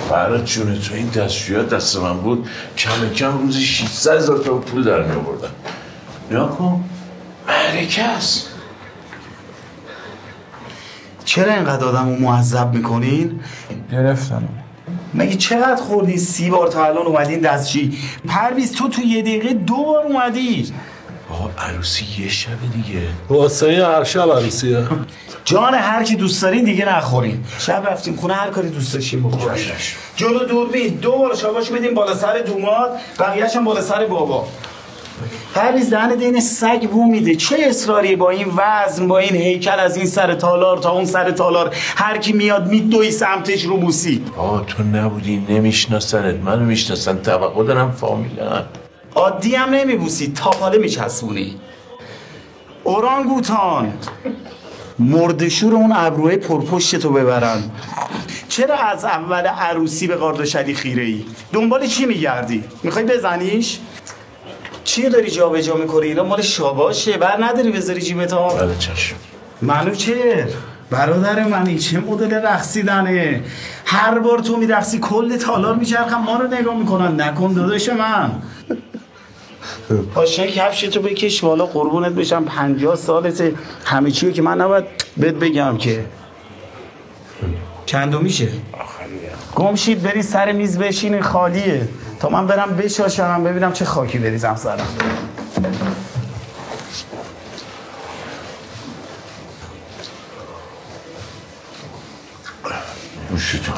فراد جون تو این دستشویات دست من بود کم کم روزی 600,000 تا پول در می آوردن. نیا کن معرکه است. چرا اینقدر آدمو معذب میکنین؟ گرفتن. مگه چقدر خوردین 30 بار تا الان اومدین دستشویی؟ پرویز تو یه دقیقه 2 بار اومدی. بابا عروسی یه شب دیگه. واسه هر شب عروسیه. جان هر کی دوست دارین دیگه نخورین. شب رفتیم خونه هر کاری دوست داشتین بکنین. جلو دوربین 2 بار شاباش بدیم بالا سر دوماد، بقیه‌اش هم بالا سر بابا. پرویز دهن دین سگ بو میده. چه اصراری با این وزن، با این هیکل، از این سر تالار تا اون سر تالار، هر کی میاد میدوی سمتش رو بوسی. تو نبودی نمیشناسنت، منو میشناسن، توقع دارم فامیلن. عادی هم نمیبوسی، تاپاله میچسبونی. اورانگوتان مردشور اون ابروهای پرپشتتو ببرن. چرا از اول عروسی به قاردشلی خیره ای؟ دنبال چی میگردی؟ میخوای بزنیش؟ چی داری جا به جا میکنی؟ اینا مال شاباشه، بر نداری بذاری جیبت ها؟ بله چشم. منوچهر برادر منی، چه مدل رقصیدنه؟ هر بار تو میرقصی کل تالار میچرخن ما رو نگاه میکنن. نکن داداش من. پاشنه کفشتو بکش بالا قربونت بشم. 50 سالته، همه چیو که من نباید بهت بگم که. چندو میشه؟ گمشید بری سر میز بشین، خالیه تا من برم بشاشم ببینم چه خاکی بریزم سرم. نوشیدم.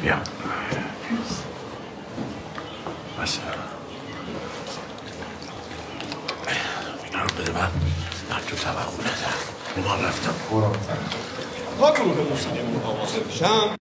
بیا بس اینا رو بده من تو طبق بوده. من رفتم با گروه موسیقی مواظب بشم.